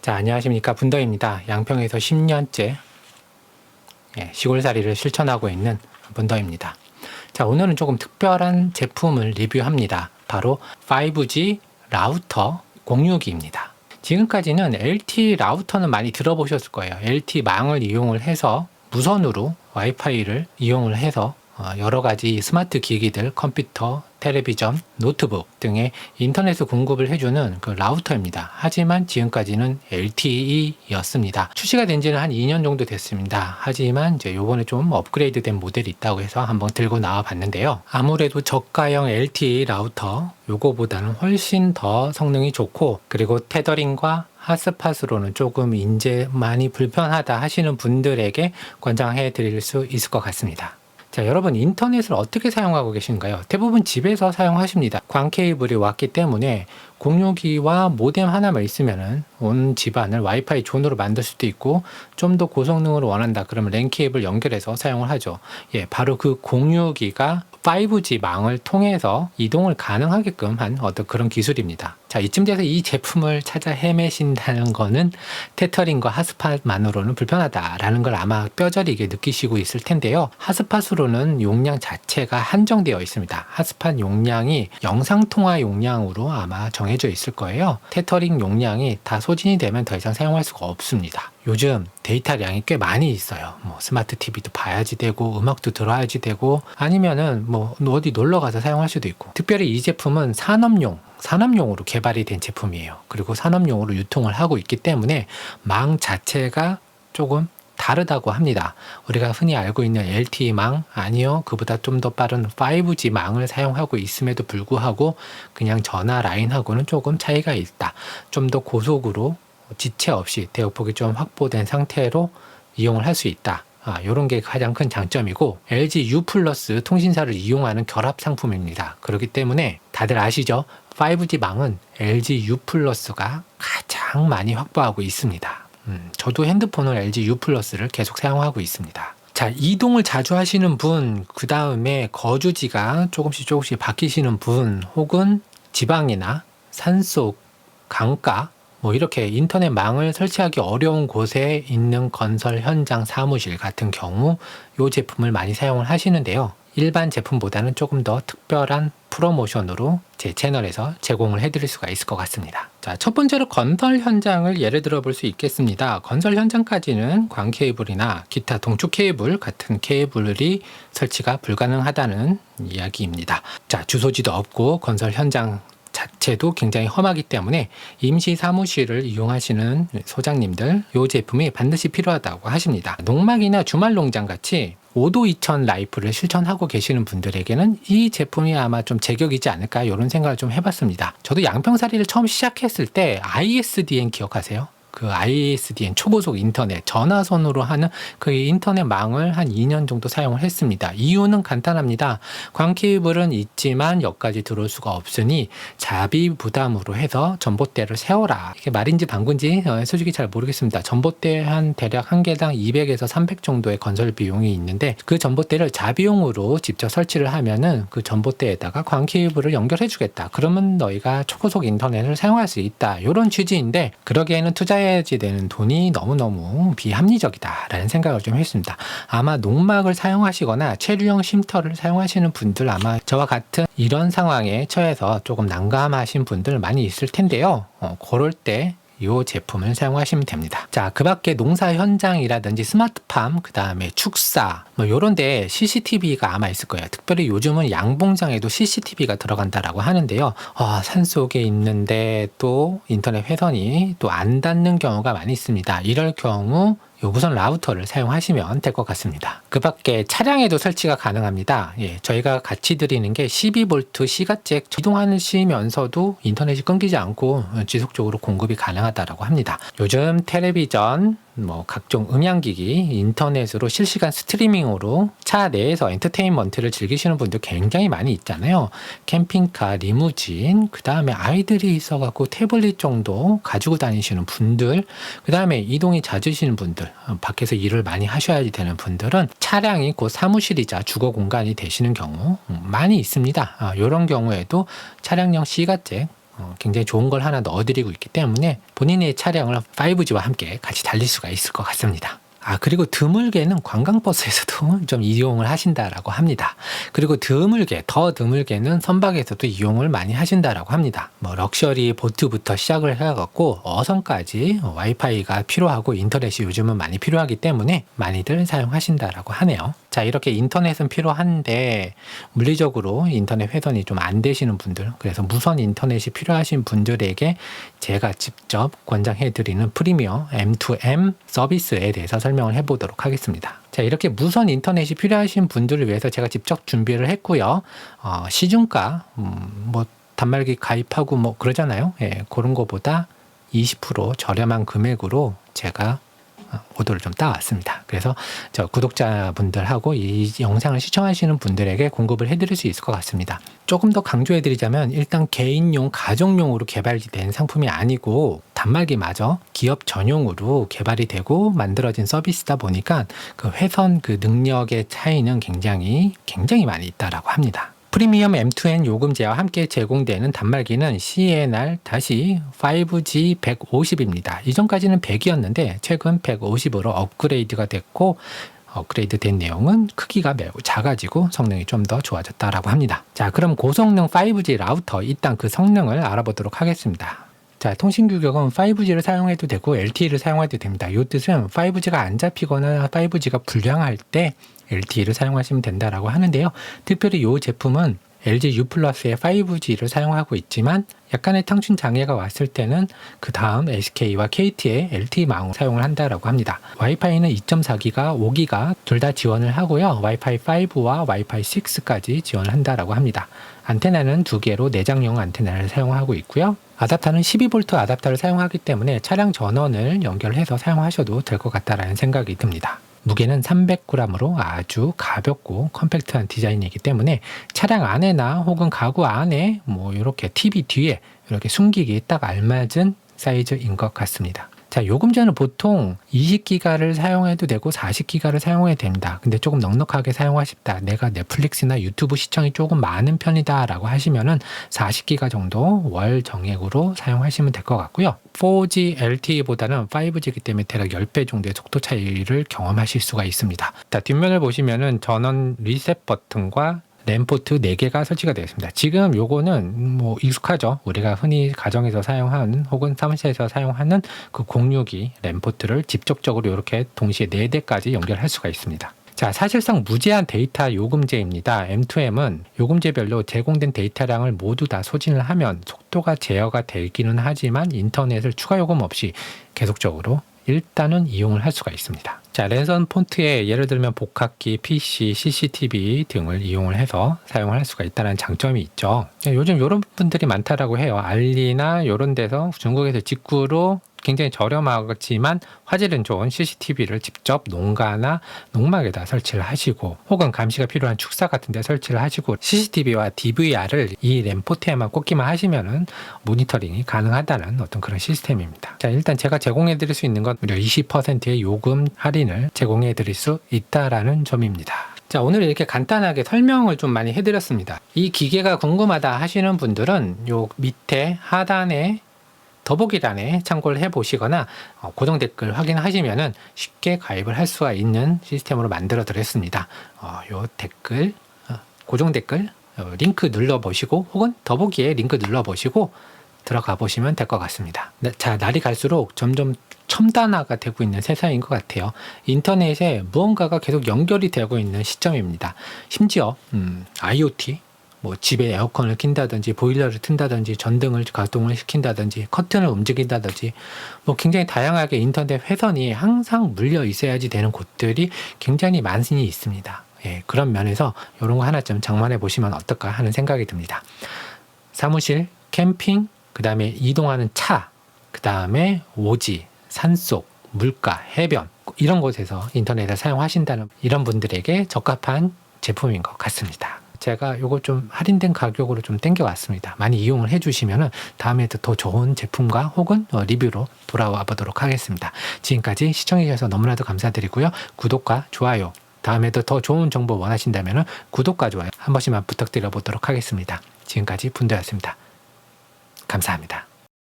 자, 안녕하십니까. 분더입니다. 양평에서 10년째 시골살이를 실천하고 있는 분더입니다. 자, 오늘은 조금 특별한 제품을 리뷰합니다. 바로 5G 라우터 공유기입니다. 지금까지는 LTE 라우터는 많이 들어보셨을 거예요. LTE 망을 이용을 해서 무선으로 와이파이를 이용을 해서 여러 가지 스마트 기기들, 컴퓨터, 텔레비전, 노트북 등의 인터넷을 공급을 해주는 그 라우터입니다. 하지만 지금까지는 LTE였습니다. 출시가 된 지는 한 2년 정도 됐습니다. 하지만 이제 요번에 좀 업그레이드 된 모델이 있다고 해서 한번 들고 나와 봤는데요. 아무래도 저가형 LTE 라우터 요거보다는 훨씬 더 성능이 좋고, 그리고 테더링과 핫스팟으로는 조금 이제 많이 불편하다 하시는 분들에게 권장해 드릴 수 있을 것 같습니다. 자, 여러분 인터넷을 어떻게 사용하고 계신가요? 대부분 집에서 사용하십니다. 광 케이블이 왔기 때문에 공유기와 모뎀 하나만 있으면은 온 집안을 와이파이 존으로 만들 수도 있고, 좀 더 고성능을 원한다 그러면 랜 케이블 연결해서 사용을 하죠. 바로 그 공유기가 5G 망을 통해서 이동을 가능하게끔 한 어떤 그런 기술입니다. 자, 이쯤 돼서 이 제품을 찾아 헤매신다는 거는 테터링과 핫스팟만으로는 불편하다라는 걸 아마 뼈저리게 느끼시고 있을 텐데요. 핫스팟으로는 용량 자체가 한정되어 있습니다. 핫스팟 용량이 영상통화 용량으로 아마 정해져 있을 거예요. 테터링 용량이 다 소진이 되면 더 이상 사용할 수가 없습니다. 요즘 데이터량이 꽤 많이 있어요. 스마트 TV도 봐야지 되고, 음악도 들어야지 되고, 아니면은 어디 놀러 가서 사용할 수도 있고. 특별히 이 제품은 산업용으로 개발이 된 제품이에요. 그리고 산업용으로 유통을 하고 있기 때문에 망 자체가 조금 다르다고 합니다. 우리가 흔히 알고 있는 LTE 망 아니요, 그보다 좀 더 빠른 5G 망을 사용하고 있음에도 불구하고 그냥 전화 라인하고는 조금 차이가 있다. 좀 더 고속으로 지체 없이 대역폭이 좀 확보된 상태로 이용을 할 수 있다. 이런 게 가장 큰 장점이고, LG U+ 통신사를 이용하는 결합 상품입니다. 그렇기 때문에 다들 아시죠? 5G 망은 LG U+가 가장 많이 확보하고 있습니다. 저도 핸드폰을 LG U+를 계속 사용하고 있습니다. 자, 이동을 자주 하시는 분, 그 다음에 거주지가 조금씩 바뀌시는 분, 혹은 지방이나 산속, 강가, 이렇게 인터넷 망을 설치하기 어려운 곳에 있는 건설 현장 사무실 같은 경우 이 제품을 많이 사용을 하시는데요. 일반 제품보다는 조금 더 특별한 프로모션으로 제 채널에서 제공을 해드릴 수가 있을 것 같습니다. 자, 첫 번째로 건설 현장을 예를 들어 볼 수 있겠습니다. 건설 현장까지는 광 케이블이나 기타 동축 케이블 같은 케이블이 설치가 불가능하다는 이야기입니다. 자, 주소지도 없고 건설 현장 자체도 굉장히 험하기 때문에 임시 사무실을 이용하시는 소장님들, 이 제품이 반드시 필요하다고 하십니다. 농막이나 주말 농장 같이 5도 2000 라이프를 실천하고 계시는 분들에게는 이 제품이 아마 좀 제격이지 않을까, 이런 생각을 좀 해봤습니다. 저도 양평살이를 처음 시작했을 때 ISDN 기억하세요? 그 ISDN 초고속 인터넷 전화선으로 하는 그 인터넷 망을 한 2년 정도 사용을 했습니다. 이유는 간단합니다. 광 케이블은 있지만 역까지 들어올 수가 없으니 자비 부담으로 해서 전봇대를 세워라. 이게 말인지 방군지 솔직히 잘 모르겠습니다. 전봇대 한 대략 한 개당 200에서 300 정도의 건설 비용이 있는데, 그 전봇대를 자비용으로 직접 설치를 하면은 그 전봇대에다가 광 케이블을 연결해 주겠다. 그러면 너희가 초고속 인터넷을 사용할 수 있다. 이런 취지인데, 그러기에는 투자해야지 되는 돈이 너무너무 비합리적이다라는 생각을 좀 했습니다. 아마 농막을 사용하시거나 체류형 쉼터를 사용하시는 분들, 아마 저와 같은 이런 상황에 처해서 조금 난감하신 분들 많이 있을 텐데요. 그럴 때 이 제품을 사용하시면 됩니다. 자, 그 밖에 농사 현장이라든지 스마트팜, 그 다음에 축사, 요런 데 CCTV가 아마 있을 거예요. 특별히 요즘은 양봉장에도 CCTV가 들어간다라고 하는데요. 산속에 있는데 또 인터넷 회선이 또 안 닿는 경우가 많이 있습니다. 이럴 경우 요 무선 라우터를 사용하시면 될 것 같습니다. 그 밖에 차량에도 설치가 가능합니다. 저희가 같이 드리는 게 12V 시가잭 이동하시면서도 인터넷이 끊기지 않고 지속적으로 공급이 가능하다고 합니다. 요즘 텔레비전, 각종 음향기기, 인터넷으로 실시간 스트리밍으로 차 내에서 엔터테인먼트를 즐기시는 분들 굉장히 많이 있잖아요. 캠핑카, 리무진, 그 다음에 아이들이 있어갖고 태블릿 정도 가지고 다니시는 분들, 그 다음에 이동이 잦으시는 분들, 밖에서 일을 많이 하셔야 되는 분들은 차량이 곧 사무실이자 주거 공간이 되시는 경우 많이 있습니다. 이런 경우에도 차량용 C가잭 굉장히 좋은 걸 하나 넣어드리고 있기 때문에 본인의 차량을 5G와 함께 같이 달릴 수가 있을 것 같습니다. 그리고 드물게는 관광버스에서도 좀 이용을 하신다라고 합니다. 그리고 더 드물게는 선박에서도 이용을 많이 하신다라고 합니다. 럭셔리 보트부터 시작을 해갖고 어선까지 와이파이가 필요하고 인터넷이 요즘은 많이 필요하기 때문에 많이들 사용하신다라고 하네요. 자, 이렇게 인터넷은 필요한데 물리적으로 인터넷 회선이 좀 안 되시는 분들, 그래서 무선 인터넷이 필요하신 분들에게 제가 직접 권장해드리는 프리미엄 M2M 서비스에 대해서 설명을 해보도록 하겠습니다. 자, 이렇게 무선 인터넷이 필요하신 분들을 위해서 제가 직접 준비를 했고요. 시중가 단말기 가입하고 그러잖아요. 예, 그런 거보다 20% 저렴한 금액으로 제가 오더를 좀 따왔습니다. 그래서 저 구독자분들하고 이 영상을 시청하시는 분들에게 공급을 해드릴 수 있을 것 같습니다. 조금 더 강조해드리자면 일단 개인용, 가정용으로 개발된 상품이 아니고 단말기마저 기업 전용으로 개발이 되고 만들어진 서비스다 보니까 그 회선 그 능력의 차이는 굉장히 많이 있다라고 합니다. 프리미엄 M2N 요금제와 함께 제공되는 단말기는 CNR-5G 150입니다. 이전까지는 100이었는데 최근 150으로 업그레이드가 됐고 업그레이드 된 내용은 크기가 매우 작아지고 성능이 좀 더 좋아졌다라고 합니다. 자, 그럼 고성능 5G 라우터 일단 그 성능을 알아보도록 하겠습니다. 자, 통신 규격은 5G를 사용해도 되고 LTE를 사용해도 됩니다. 이 뜻은 5G가 안 잡히거나 5G가 불량할 때 LTE를 사용하시면 된다라고 하는데요. 특별히 이 제품은 LG U+의 5G를 사용하고 있지만 약간의 통신 장애가 왔을 때는 그 다음 SK와 KT의 LTE망을 사용을 한다라고 합니다. 와이파이는 2.4기가, 5기가 둘 다 지원을 하고요. 와이파이 5와 와이파이 6까지 지원을 한다라고 합니다. 안테나는 2개로 내장용 안테나를 사용하고 있고요. 아답터는 12V 아답터를 사용하기 때문에 차량 전원을 연결해서 사용하셔도 될 것 같다라는 생각이 듭니다. 무게는 300g으로 아주 가볍고 컴팩트한 디자인이기 때문에 차량 안에나 혹은 가구 안에 이렇게 TV 뒤에 이렇게 숨기기 딱 알맞은 사이즈인 것 같습니다. 자, 요금제는 보통 20기가를 사용해도 되고 40기가를 사용해도 됩니다. 근데 조금 넉넉하게 사용하고 싶다, 내가 넷플릭스나 유튜브 시청이 조금 많은 편이다 라고 하시면은 40기가 정도 월 정액으로 사용하시면 될 것 같고요. 4G LTE보다는 5G이기 때문에 대략 10배 정도의 속도 차이를 경험하실 수가 있습니다. 자, 뒷면을 보시면은 전원 리셋 버튼과 램포트 4개가 설치가 되어 있습니다. 지금 요거는 익숙하죠. 우리가 흔히 가정에서 사용하는 혹은 사무실에서 사용하는 그 062 램포트를 직접적으로 이렇게 동시에 4대까지 연결할 수가 있습니다. 자, 사실상 무제한 데이터 요금제입니다. M2M은 요금제별로 제공된 데이터량을 모두 다 소진을 하면 속도가 제어가 되기는 하지만 인터넷을 추가 요금 없이 계속적으로 일단은 이용을 할 수가 있습니다. 자, 랜선 폰트에 예를 들면 복합기, PC, CCTV 등을 이용을 해서 사용을 할 수가 있다는 장점이 있죠. 요즘 이런 분들이 많다라고 해요. 알리나 이런 데서 중국에서 직구로 굉장히 저렴하지만 화질은 좋은 CCTV를 직접 농가나 농막에다 설치를 하시고 혹은 감시가 필요한 축사 같은 데 설치를 하시고 CCTV와 DVR을 이 램포트에만 꽂기만 하시면은 모니터링이 가능하다는 어떤 그런 시스템입니다. 자, 일단 제가 제공해 드릴 수 있는 건 무려 20%의 요금 할인을 제공해 드릴 수 있다라는 점입니다. 자, 오늘 이렇게 간단하게 설명을 좀 많이 해드렸습니다. 이 기계가 궁금하다 하시는 분들은 요 밑에 하단에 더보기란에 참고를 해보시거나 고정 댓글 확인하시면은 쉽게 가입을 할 수가 있는 시스템으로 만들어 드렸습니다. 요 댓글, 고정 댓글 링크 눌러보시고 혹은 더보기에 링크 눌러보시고 들어가 보시면 될 것 같습니다. 자, 날이 갈수록 점점 첨단화가 되고 있는 세상인 것 같아요. 인터넷에 무언가가 계속 연결이 되고 있는 시점입니다. 심지어 IoT, 집에 에어컨을 킨다든지 보일러를 튼다든지 전등을 가동을 시킨다든지 커튼을 움직인다든지 굉장히 다양하게 인터넷 회선이 항상 물려 있어야지 되는 곳들이 굉장히 많이 있습니다. 예, 그런 면에서 이런 거 하나쯤 장만해 보시면 어떨까 하는 생각이 듭니다. 사무실, 캠핑, 그 다음에 이동하는 차, 그 다음에 오지, 산속, 물가, 해변 이런 곳에서 인터넷을 사용하신다는 이런 분들에게 적합한 제품인 것 같습니다. 제가 요거 좀 할인된 가격으로 좀 땡겨왔습니다. 많이 이용을 해주시면 다음에도 더 좋은 제품과 혹은 리뷰로 돌아와 보도록 하겠습니다. 지금까지 시청해주셔서 너무나도 감사드리고요. 구독과 좋아요, 다음에도 더 좋은 정보 원하신다면 구독과 좋아요 한 번씩만 부탁드려 보도록 하겠습니다. 지금까지 분도였습니다. 감사합니다.